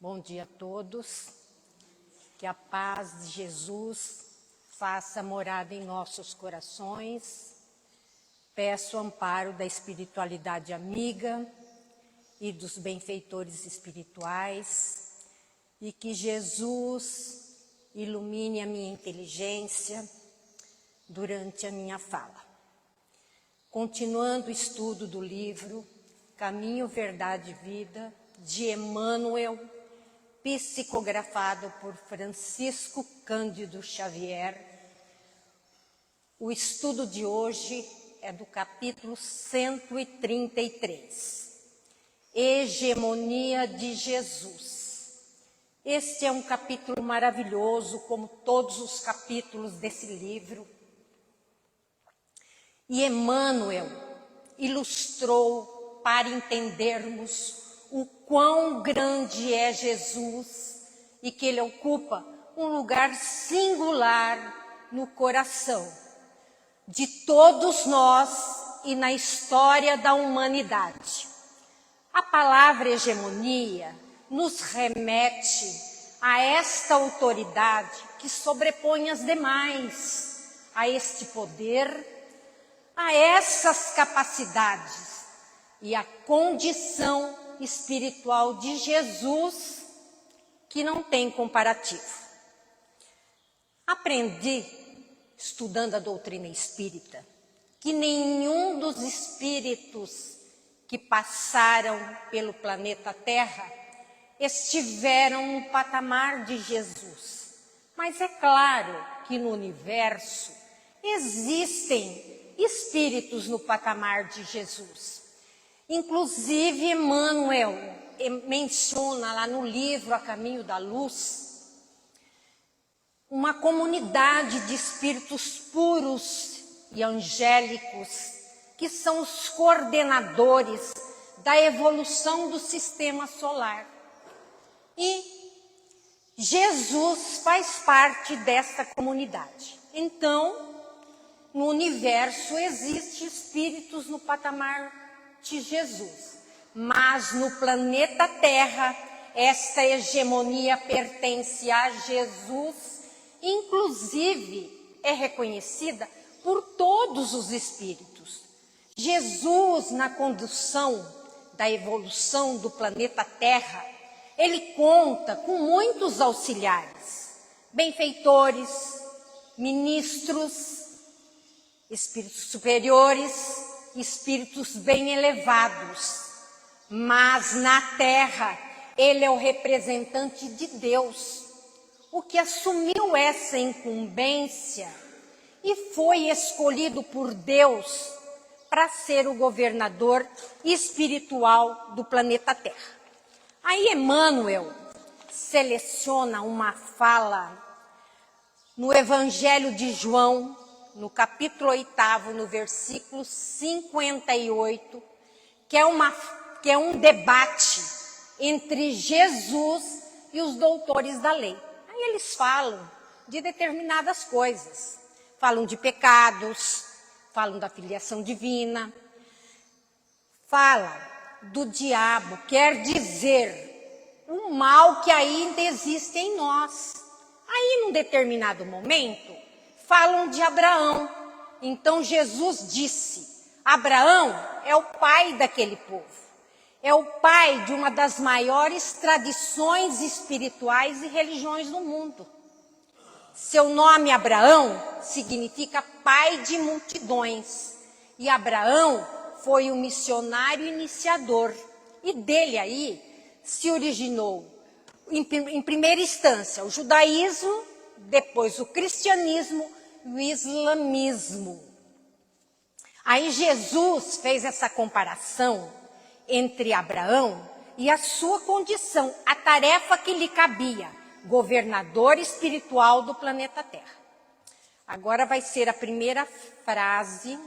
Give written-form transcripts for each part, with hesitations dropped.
Bom dia a todos, que a paz de Jesus faça morada em nossos corações. Peço o amparo da espiritualidade amiga e dos benfeitores espirituais e que Jesus ilumine a minha inteligência durante a minha fala. Continuando o estudo do livro Caminho, Verdade e Vida, de Emmanuel, psicografado por Francisco Cândido Xavier. O estudo de hoje é do capítulo 133, Hegemonia de Jesus. Este é um capítulo maravilhoso, como todos os capítulos desse livro. E Emmanuel ilustrou para entendermos o quão grande é Jesus e que ele ocupa um lugar singular no coração de todos nós e na história da humanidade. A palavra hegemonia nos remete a esta autoridade que sobrepõe as demais, a este poder, a essas capacidades e a condição espiritual de Jesus que não tem comparativo. Aprendi, estudando a doutrina espírita, que nenhum dos espíritos que passaram pelo planeta Terra estiveram no patamar de Jesus. Mas é claro que no universo existem espíritos no patamar de Jesus. Inclusive, Emmanuel menciona lá no livro A Caminho da Luz, uma comunidade de espíritos puros e angélicos, que são os coordenadores da evolução do sistema solar. E Jesus faz parte dessa comunidade. Então, no universo existem espíritos no patamar de Jesus, mas no planeta Terra esta hegemonia pertence a Jesus, inclusive é reconhecida por todos os espíritos. Jesus, na condução da evolução do planeta Terra, ele conta com muitos auxiliares, benfeitores, ministros, espíritos superiores, espíritos bem elevados, mas na Terra ele é o representante de Deus, o que assumiu essa incumbência e foi escolhido por Deus para ser o governador espiritual do planeta Terra. Aí Emmanuel seleciona uma fala no Evangelho de João, no capítulo 8º, no versículo 58, que é um debate entre Jesus e os doutores da lei. Aí eles falam de determinadas coisas, falam de pecados, falam da filiação divina, falam do diabo, quer dizer, o mal que ainda existe em nós. Aí, num determinado momento, falam de Abraão. Então Jesus disse, Abraão é o pai daquele povo, é o pai de uma das maiores tradições espirituais e religiões do mundo. Seu nome Abraão significa pai de multidões, e Abraão foi o missionário iniciador, e dele aí se originou, em primeira instância, o judaísmo, depois o cristianismo, o islamismo. Aí Jesus fez essa comparação entre Abraão e a sua condição, a tarefa que lhe cabia, governador espiritual do planeta Terra. Agora vai ser a primeira frase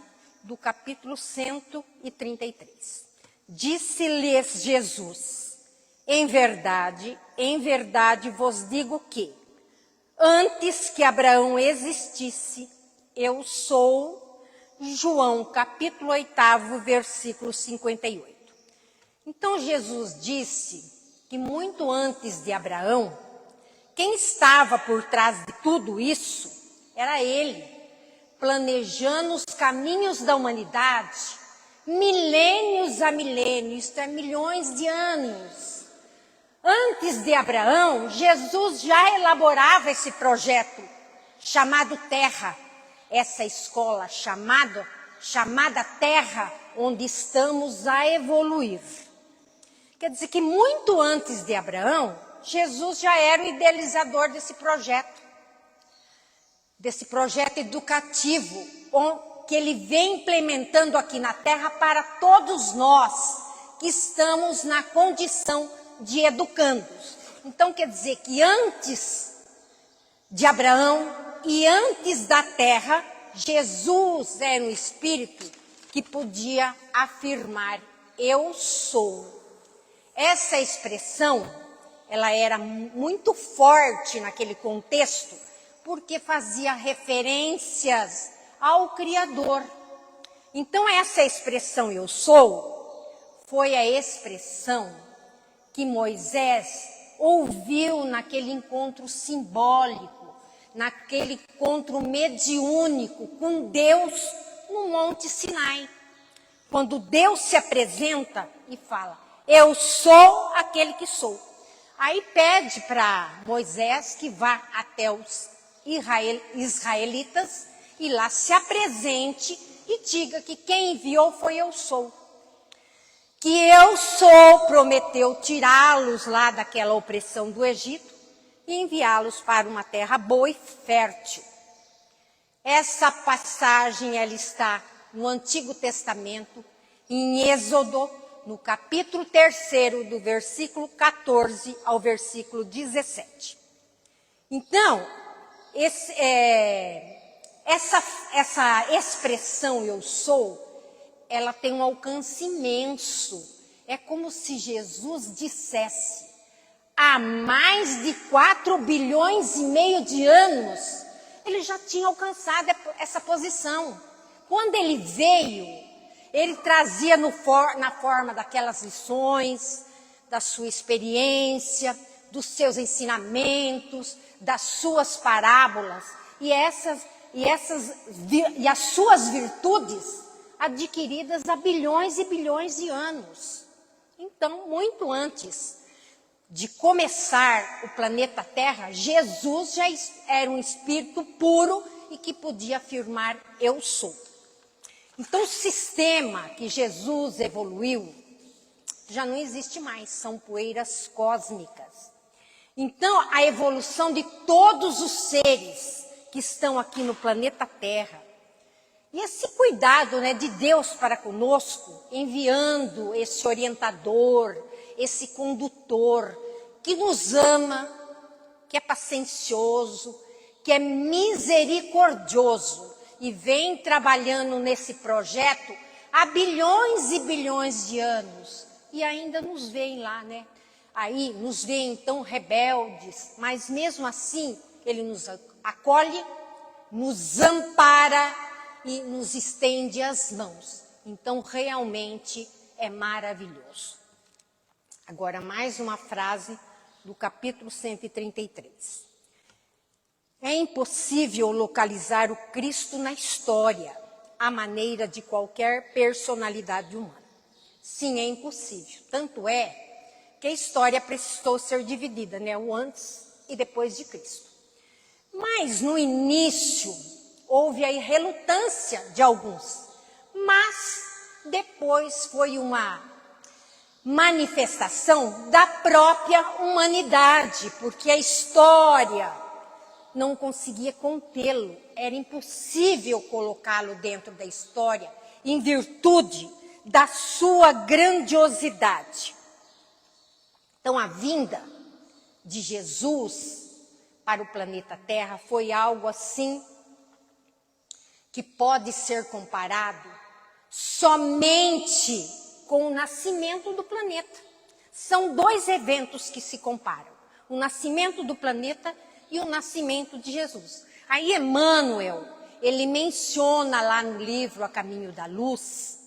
do capítulo 133. Disse-lhes Jesus, em verdade vos digo que, antes que Abraão existisse, eu sou. João, capítulo 8º, versículo 58. Então Jesus disse que muito antes de Abraão, quem estava por trás de tudo isso era ele, planejando os caminhos da humanidade, milênios a milênios, isto é, milhões de anos. Antes de Abraão, Jesus já elaborava esse projeto chamado Terra, essa escola chamada Terra, onde estamos a evoluir. Quer dizer que muito antes de Abraão, Jesus já era o idealizador desse projeto educativo, que ele vem implementando aqui na Terra para todos nós que estamos na condição de educandos. Então quer dizer que antes de Abraão e antes da Terra, Jesus era um espírito que podia afirmar: eu sou. Essa expressão, ela era muito forte naquele contexto, porque fazia referências ao Criador. Então essa expressão eu sou, foi a expressão que Moisés ouviu naquele encontro simbólico, naquele encontro mediúnico com Deus no Monte Sinai. Quando Deus se apresenta e fala: eu sou aquele que sou. Aí pede para Moisés que vá até os israelitas e lá se apresente e diga que quem enviou foi eu sou. Que eu sou prometeu tirá-los lá daquela opressão do Egito e enviá-los para uma terra boa e fértil. Essa passagem ela está no Antigo Testamento, em Êxodo, no capítulo 3, do versículo 14 ao versículo 17. Então, essa expressão eu sou, ela tem um alcance imenso. É como se Jesus dissesse: há mais de 4 bilhões e meio de anos, ele já tinha alcançado essa posição. Quando ele veio, ele trazia na forma daquelas lições, da sua experiência, dos seus ensinamentos, das suas parábolas, e as suas virtudes adquiridas há bilhões e bilhões de anos. Então, muito antes de começar o planeta Terra, Jesus já era um espírito puro e que podia afirmar: eu sou. Então, o sistema que Jesus evoluiu já não existe mais, são poeiras cósmicas. Então, a evolução de todos os seres que estão aqui no planeta Terra, e esse cuidado, de Deus para conosco, enviando esse orientador, esse condutor, que nos ama, que é paciencioso, que é misericordioso, e vem trabalhando nesse projeto há bilhões e bilhões de anos, e ainda nos veem lá, Aí nos veem tão rebeldes, mas mesmo assim ele nos acolhe, nos ampara e nos estende as mãos. Então realmente é maravilhoso. Agora mais uma frase do capítulo 133. É impossível localizar o Cristo na história, à maneira de qualquer personalidade humana. Sim, é impossível. Tanto é que a história precisou ser dividida, o antes e depois de Cristo. Mas no início houve a relutância de alguns, mas depois foi uma manifestação da própria humanidade, porque a história não conseguia contê-lo, era impossível colocá-lo dentro da história, em virtude da sua grandiosidade. Então, a vinda de Jesus para o planeta Terra foi algo assim que pode ser comparado somente com o nascimento do planeta. São dois eventos que se comparam: o nascimento do planeta e o nascimento de Jesus. Aí Emmanuel, ele menciona lá no livro A Caminho da Luz,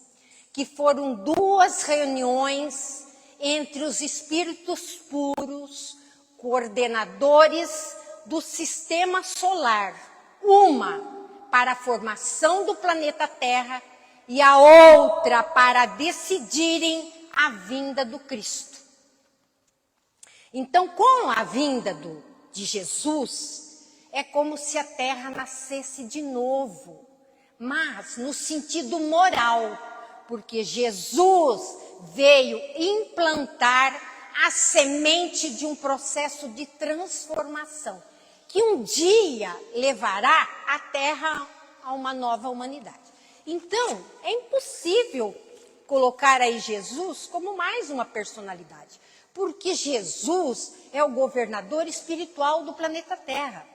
que foram 2 reuniões entre os espíritos puros, coordenadores do sistema solar, uma para a formação do planeta Terra e a outra para decidirem a vinda do Cristo. Então, com a vinda de Jesus, é como se a Terra nascesse de novo, mas no sentido moral, porque Jesus veio implantar a semente de um processo de transformação, que um dia levará a Terra a uma nova humanidade. Então, é impossível colocar aí Jesus como mais uma personalidade, porque Jesus é o governador espiritual do planeta Terra.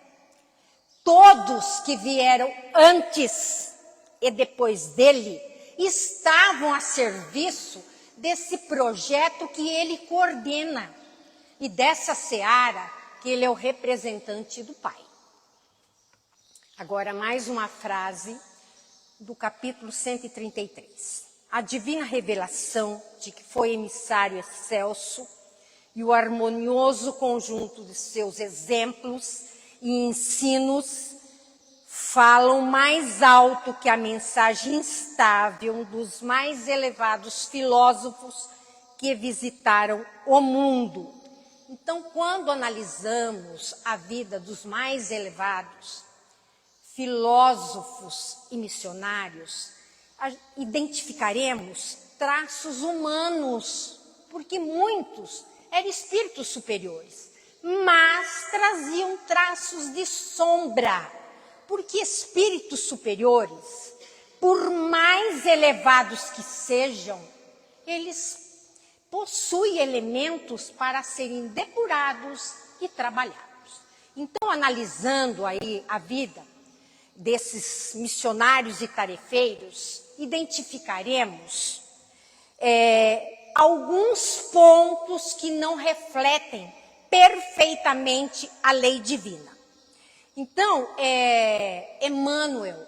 Todos que vieram antes e depois dele estavam a serviço desse projeto que ele coordena e dessa seara que ele é o representante do Pai. Agora, mais uma frase do capítulo 133. A divina revelação de que foi emissário excelso e o harmonioso conjunto de seus exemplos e ensinos falam mais alto que a mensagem instável dos mais elevados filósofos que visitaram o mundo. Então, quando analisamos a vida dos mais elevados filósofos e missionários, identificaremos traços humanos, porque muitos eram espíritos superiores, mas traziam traços de sombra, porque espíritos superiores, por mais elevados que sejam, eles possuem elementos para serem depurados e trabalhados. Então, analisando aí a vida desses missionários e tarefeiros, identificaremos alguns pontos que não refletem perfeitamente a lei divina. Então, Emmanuel,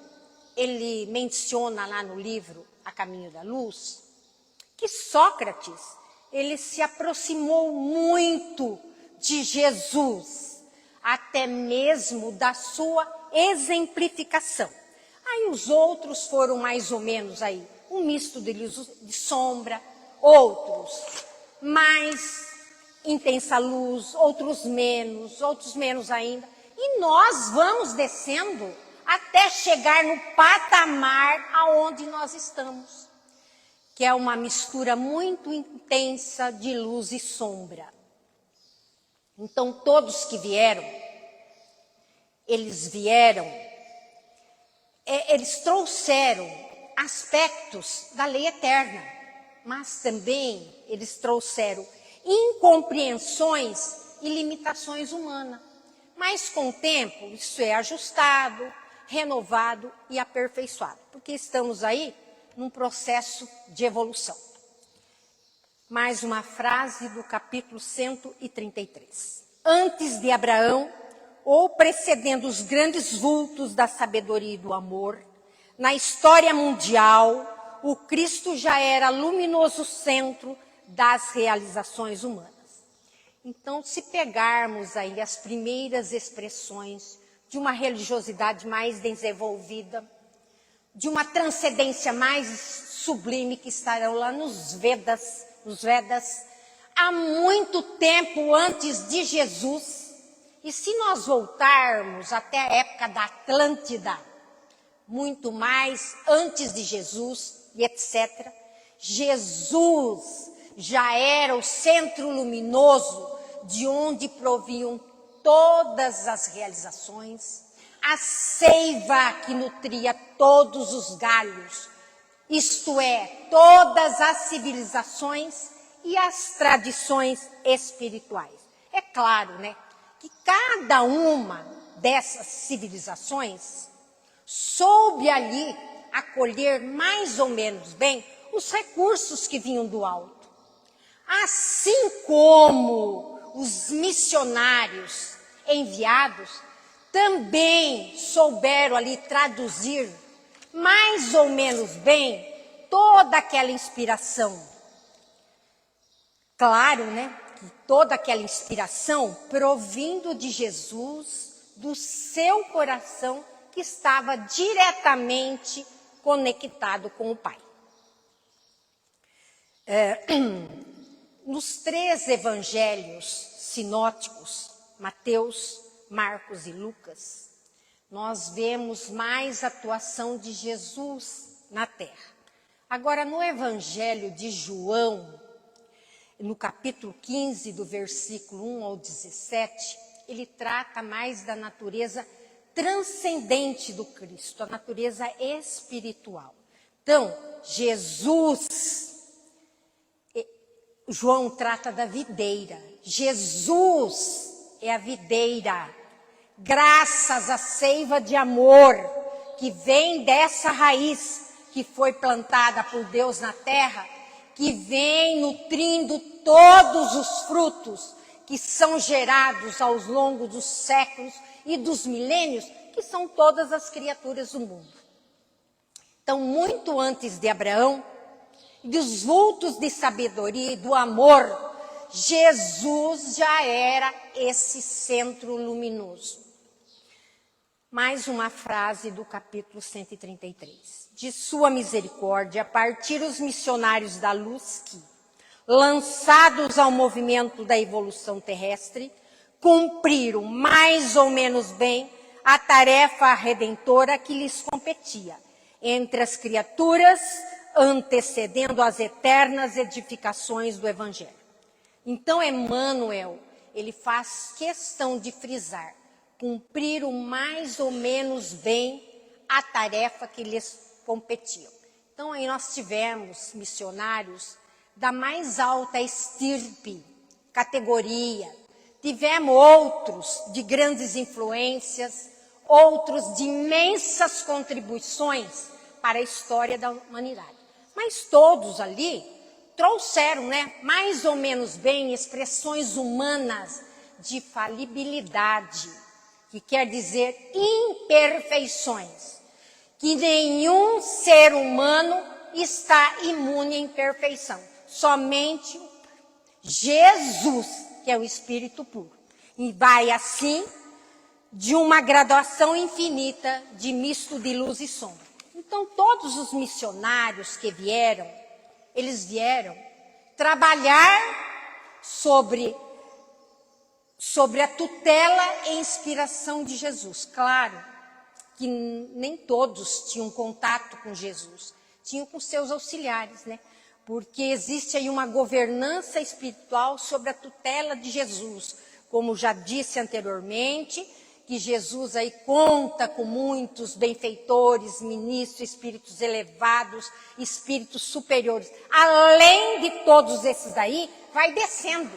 ele menciona lá no livro A Caminho da Luz, que Sócrates, ele se aproximou muito de Jesus, até mesmo da sua exemplificação. Aí os outros foram mais ou menos aí, um misto de luz de sombra, outros mais intensa luz, outros menos ainda. E nós vamos descendo até chegar no patamar aonde nós estamos, que é uma mistura muito intensa de luz e sombra. Então, todos que vieram, eles trouxeram aspectos da lei eterna, mas também eles trouxeram incompreensões e limitações humanas. Mas com o tempo, isso é ajustado, renovado e aperfeiçoado, porque estamos aí num processo de evolução. Mais uma frase do capítulo 133. Antes de Abraão, ou precedendo os grandes vultos da sabedoria e do amor, na história mundial, o Cristo já era luminoso centro das realizações humanas. Então, se pegarmos aí as primeiras expressões de uma religiosidade mais desenvolvida, de uma transcendência mais sublime que estarão lá nos Vedas, há muito tempo antes de Jesus. E se nós voltarmos até a época da Atlântida, muito mais antes de Jesus e etc., Jesus já era o centro luminoso de onde provinham todas as realizações, a seiva que nutria todos os galhos, isto é, todas as civilizações e as tradições espirituais. É claro, né, que cada uma dessas civilizações soube ali acolher mais ou menos bem os recursos que vinham do alto. Assim como os missionários enviados também souberam ali traduzir mais ou menos bem toda aquela inspiração, Claro, né, que toda aquela inspiração provindo de Jesus, do seu coração, que estava diretamente conectado com o Pai. Nos 3 evangelhos sinóticos, Mateus, Marcos e Lucas, nós vemos mais atuação de Jesus na terra. Agora, no evangelho de João, no capítulo 15, do versículo 1 ao 17, ele trata mais da natureza transcendente do Cristo, a natureza espiritual. Então, João trata da videira. Jesus é a videira. Graças à seiva de amor que vem dessa raiz que foi plantada por Deus na terra, que vem nutrindo todos os frutos que são gerados ao longo dos séculos e dos milênios, que são todas as criaturas do mundo. Então, muito antes de Abraão, dos vultos de sabedoria e do amor, Jesus já era esse centro luminoso. Mais uma frase do capítulo 133. De sua misericórdia, partir os missionários da luz que, lançados ao movimento da evolução terrestre, cumpriram mais ou menos bem a tarefa redentora que lhes competia entre as criaturas, antecedendo as eternas edificações do Evangelho. Então, Emmanuel, ele faz questão de frisar, cumpriram mais ou menos bem a tarefa que lhes competia. Então, aí nós tivemos missionários da mais alta estirpe, categoria, tivemos outros de grandes influências, outros de imensas contribuições para a história da humanidade. Mas todos ali trouxeram, né, mais ou menos bem, expressões humanas de falibilidade, que quer dizer imperfeições, que nenhum ser humano está imune à imperfeição, somente Jesus, que é o Espírito puro, e vai assim de uma graduação infinita de misto de luz e sombra. Então, todos os missionários que vieram, eles vieram trabalhar sobre a tutela e inspiração de Jesus. Claro que nem todos tinham contato com Jesus, tinham com seus auxiliares, né? Porque existe aí uma governança espiritual sobre a tutela de Jesus. Como já disse anteriormente, que Jesus aí conta com muitos benfeitores, ministros, espíritos elevados, espíritos superiores. Além de todos esses daí, vai descendo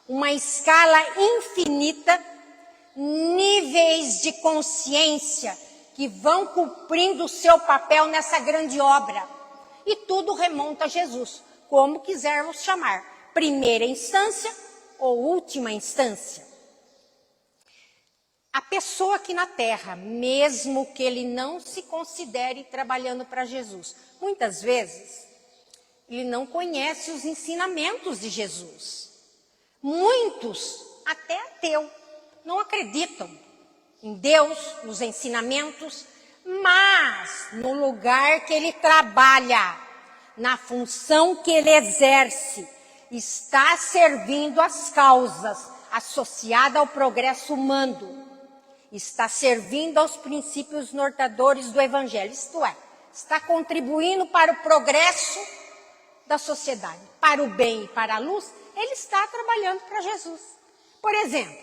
uma escala infinita, níveis de consciência que vão cumprindo o seu papel nessa grande obra. E tudo remonta a Jesus, como quisermos chamar, primeira instância ou última instância. A pessoa aqui na Terra, mesmo que ele não se considere trabalhando para Jesus, muitas vezes ele não conhece os ensinamentos de Jesus. Muitos, até ateu, não acreditam em Deus, nos ensinamentos, mas no lugar que ele trabalha, na função que ele exerce, está servindo as causas associadas ao progresso humano. Está servindo aos princípios norteadores do Evangelho, isto é, está contribuindo para o progresso da sociedade, para o bem e para a luz, ele está trabalhando para Jesus. Por exemplo,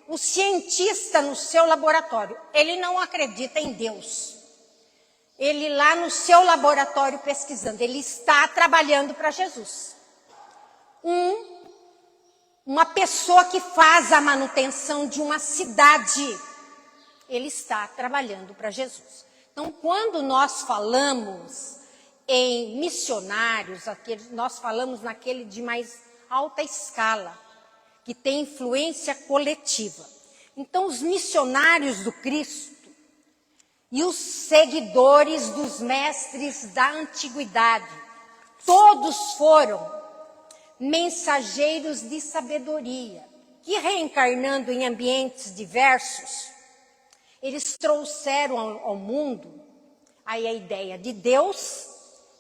o cientista no seu laboratório, ele não acredita em Deus. Ele lá no seu laboratório pesquisando, ele está trabalhando para Jesus. Uma pessoa que faz a manutenção de uma cidade, ele está trabalhando para Jesus. Então, quando nós falamos em missionários, nós falamos naquele de mais alta escala, que tem influência coletiva. Então, os missionários do Cristo e os seguidores dos mestres da antiguidade, todos foram mensageiros de sabedoria, que reencarnando em ambientes diversos, eles trouxeram ao mundo aí a ideia de Deus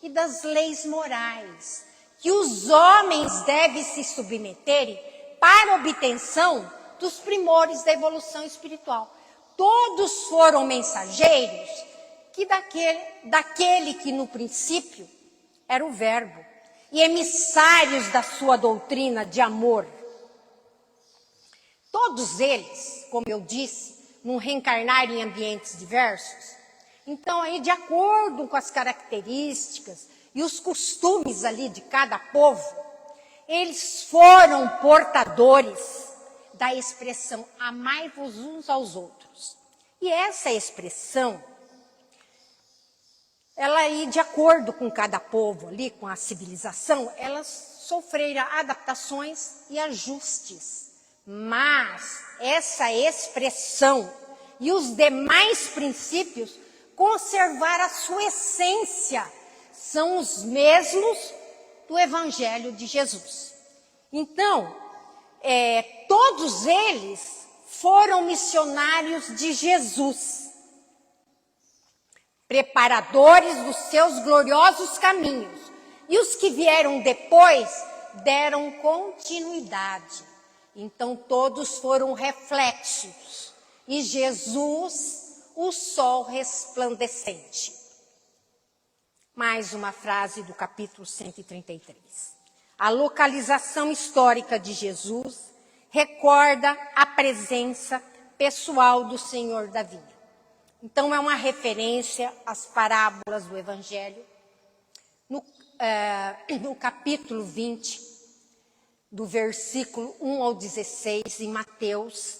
e das leis morais, que os homens devem se submeterem para a obtenção dos primores da evolução espiritual. Todos foram mensageiros que daquele que no princípio era o Verbo, e emissários da sua doutrina de amor. Todos eles, como eu disse, não reencarnaram em ambientes diversos. Então, aí, de acordo com as características e os costumes ali de cada povo, eles foram portadores da expressão amai-vos uns aos outros. E essa expressão, ela aí, de acordo com cada povo ali, com a civilização, elas sofreram adaptações e ajustes. Mas essa expressão e os demais princípios conservaram a sua essência, são os mesmos do Evangelho de Jesus. Então, todos eles foram missionários de Jesus, preparadores dos seus gloriosos caminhos. E os que vieram depois deram continuidade. Então, todos foram reflexos. E Jesus, o sol resplandecente. Mais uma frase do capítulo 133. A localização histórica de Jesus recorda a presença pessoal do Senhor da Vinha. Então, é uma referência às parábolas do Evangelho. No capítulo 20, do versículo 1 ao 16, em Mateus,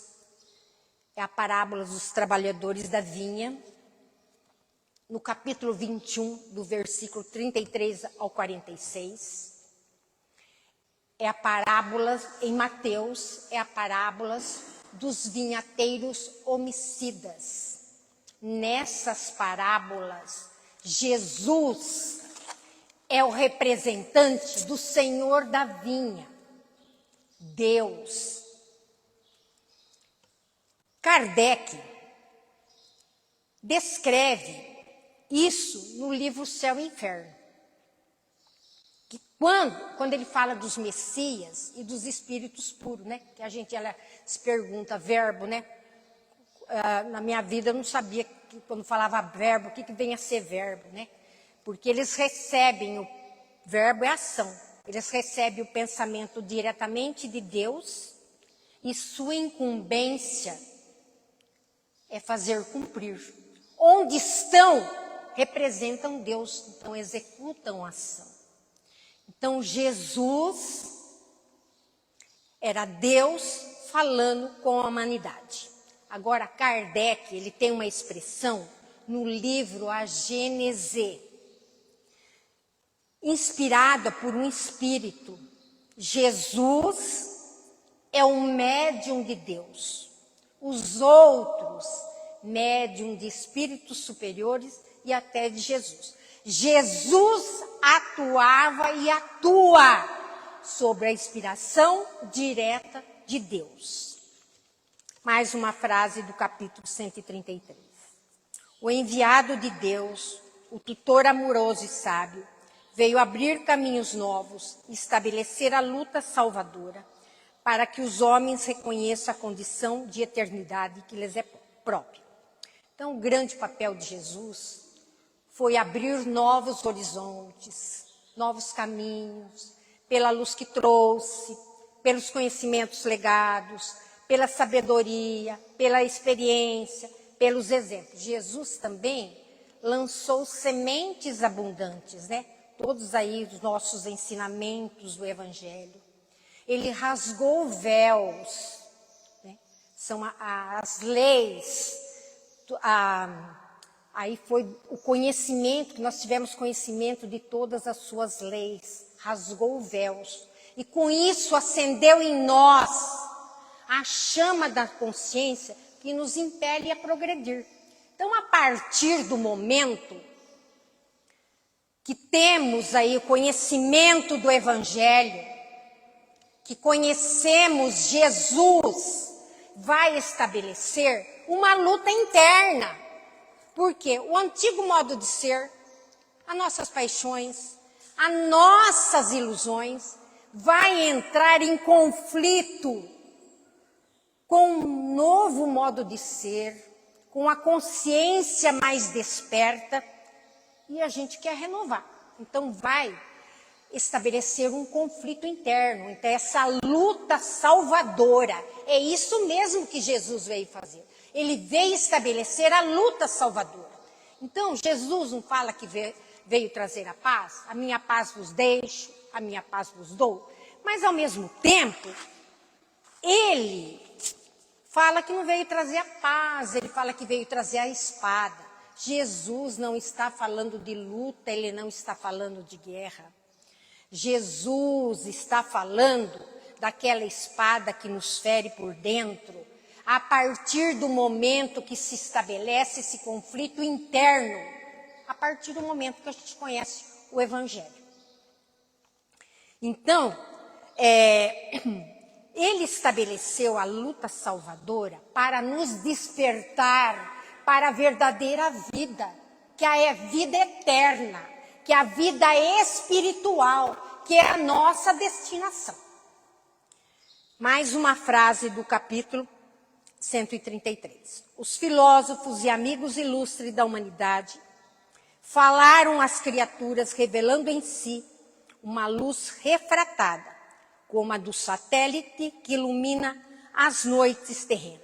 é a parábola dos trabalhadores da vinha. No capítulo 21, do versículo 33 ao 46, é a parábola, em Mateus, é a parábola dos vinhateiros homicidas. Nessas parábolas, Jesus é o representante do Senhor da vinha, Deus. Kardec descreve isso no livro Céu e Inferno. Que quando ele fala dos Messias e dos espíritos puros, né? Que a gente se pergunta, verbo, né? Na minha vida eu não sabia que quando falava verbo, o que vem a ser verbo, né? Porque eles recebem, o verbo é ação, eles recebem o pensamento diretamente de Deus e sua incumbência é fazer cumprir. Onde estão, representam Deus, então executam a ação. Então Jesus era Deus falando com a humanidade. Agora Kardec, ele tem uma expressão no livro A Gênese, inspirada por um espírito. Jesus é um médium de Deus. Os outros, médium de espíritos superiores e até de Jesus. Jesus atuava e atua sobre a inspiração direta de Deus. Mais uma frase do capítulo 133. O enviado de Deus, o tutor amoroso e sábio, veio abrir caminhos novos e estabelecer a luta salvadora para que os homens reconheçam a condição de eternidade que lhes é própria. Então, o grande papel de Jesus foi abrir novos horizontes, novos caminhos, pela luz que trouxe, pelos conhecimentos legados, pela sabedoria, pela experiência, pelos exemplos. Jesus também lançou sementes abundantes, né? Todos aí os nossos ensinamentos do Evangelho. Ele rasgou véus, né? São as leis, aí foi o conhecimento, que nós tivemos conhecimento de todas as suas leis, rasgou véus. E com isso acendeu em nós a chama da consciência que nos impele a progredir. Então, a partir do momento que temos aí o conhecimento do Evangelho, que conhecemos Jesus, vai estabelecer uma luta interna. Porque o antigo modo de ser, as nossas paixões, as nossas ilusões, vai entrar em conflito com um novo modo de ser, com a consciência mais desperta, e a gente quer renovar. Então vai estabelecer um conflito interno, então essa luta salvadora. É isso mesmo que Jesus veio fazer. Ele veio estabelecer a luta salvadora. Então Jesus não fala que veio trazer a paz, a minha paz vos deixo, a minha paz vos dou. Mas ao mesmo tempo, ele fala que não veio trazer a paz, ele fala que veio trazer a espada. Jesus não está falando de luta, ele não está falando de guerra. Jesus está falando daquela espada que nos fere por dentro, a partir do momento que se estabelece esse conflito interno, a partir do momento que a gente conhece o Evangelho. Então, ele estabeleceu a luta salvadora para nos despertar para a verdadeira vida, que é a vida eterna, que é a vida espiritual, que é a nossa destinação. Mais uma frase do capítulo 133. Os filósofos e amigos ilustres da humanidade falaram às criaturas revelando em si uma luz refratada, como a do satélite que ilumina as noites terrenas.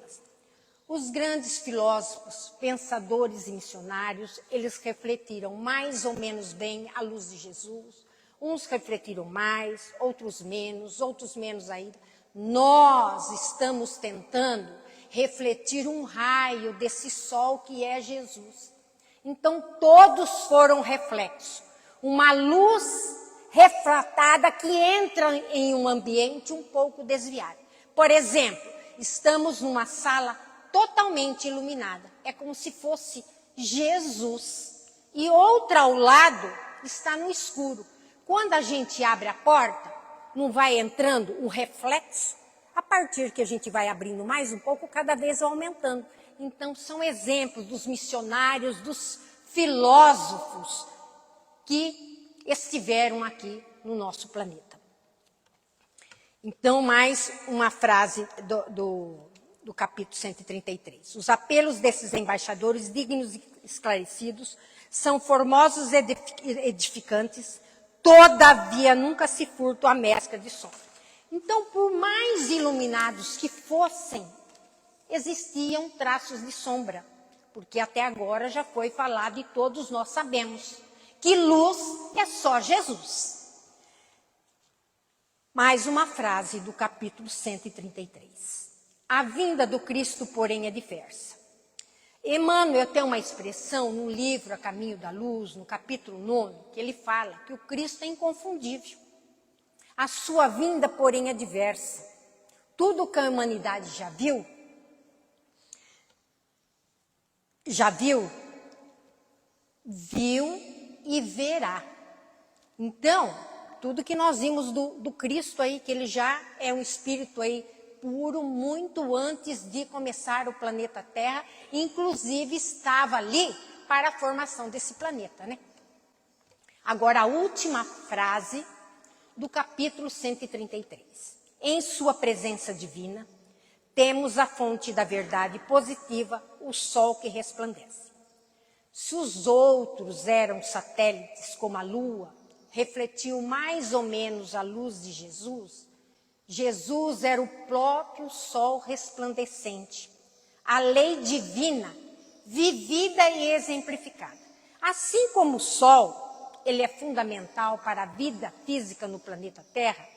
Os grandes filósofos, pensadores e missionários, eles refletiram mais ou menos bem a luz de Jesus. Uns refletiram mais, outros menos ainda. Nós estamos tentando refletir um raio desse sol que é Jesus. Então todos foram reflexos. Uma luz refratada que entra em um ambiente um pouco desviado. Por exemplo, estamos numa sala totalmente iluminada. É como se fosse Jesus. E outra ao lado está no escuro. Quando a gente abre a porta, não vai entrando o reflexo? A partir que a gente vai abrindo mais um pouco, cada vez vai aumentando. Então, são exemplos dos missionários, dos filósofos que estiveram aqui no nosso planeta. Então, mais uma frase do capítulo 133. Os apelos desses embaixadores dignos e esclarecidos são formosos e edificantes, todavia nunca se furtam a mescla de sombra. Então, por mais iluminados que fossem, existiam traços de sombra, porque até agora já foi falado e todos nós sabemos que luz é só Jesus. Mais uma frase do capítulo 133. A vinda do Cristo, porém, é diversa. Emmanuel tem uma expressão no livro A Caminho da Luz, no capítulo 9, que ele fala que o Cristo é inconfundível. A sua vinda, porém, é diversa. Tudo que a humanidade já viu viu e verá. Então, tudo que nós vimos do Cristo aí, que ele já é um espírito aí puro, muito antes de começar o planeta Terra, inclusive estava ali para a formação desse planeta, né? Agora, a última frase do capítulo 133. Em sua presença divina, temos a fonte da verdade positiva, o sol que resplandece. Se os outros eram satélites como a lua, refletiam mais ou menos a luz de Jesus, Jesus era o próprio sol resplandecente, a lei divina, vivida e exemplificada. Assim como o sol, ele é fundamental para a vida física no planeta Terra,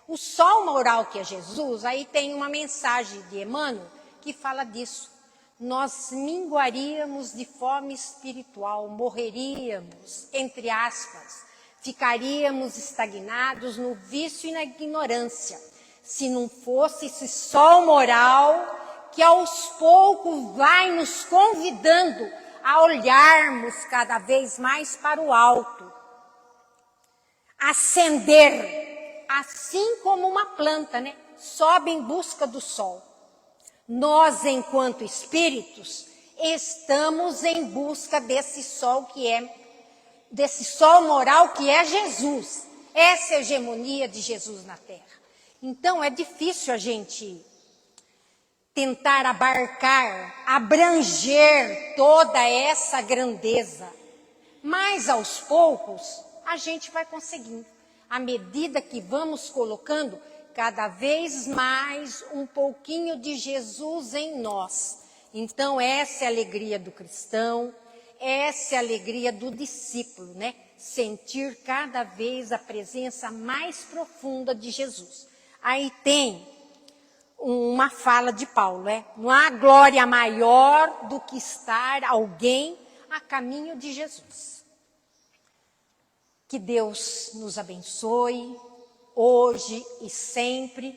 o sol moral que é Jesus, aí tem uma mensagem de Emmanuel que fala disso. Nós minguaríamos de fome espiritual, morreríamos, entre aspas, ficaríamos estagnados no vício e na ignorância, se não fosse esse sol moral que aos poucos vai nos convidando a olharmos cada vez mais para o alto, ascender assim como uma planta, né? Sobe em busca do sol. Nós, enquanto espíritos, estamos em busca desse sol desse sol moral que é Jesus. Essa é a hegemonia de Jesus na Terra. Então é difícil a gente tentar abarcar, abranger toda essa grandeza. Mas aos poucos a gente vai conseguindo. À medida que vamos colocando cada vez mais um pouquinho de Jesus em nós. Então essa é a alegria do cristão, essa é a alegria do discípulo, né? Sentir cada vez a presença mais profunda de Jesus. Aí tem uma fala de Paulo, não há glória maior do que estar alguém a caminho de Jesus. Que Deus nos abençoe hoje e sempre,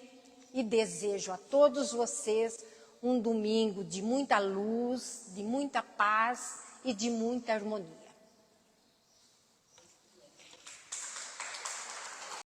e desejo a todos vocês um domingo de muita luz, de muita paz e de muita harmonia.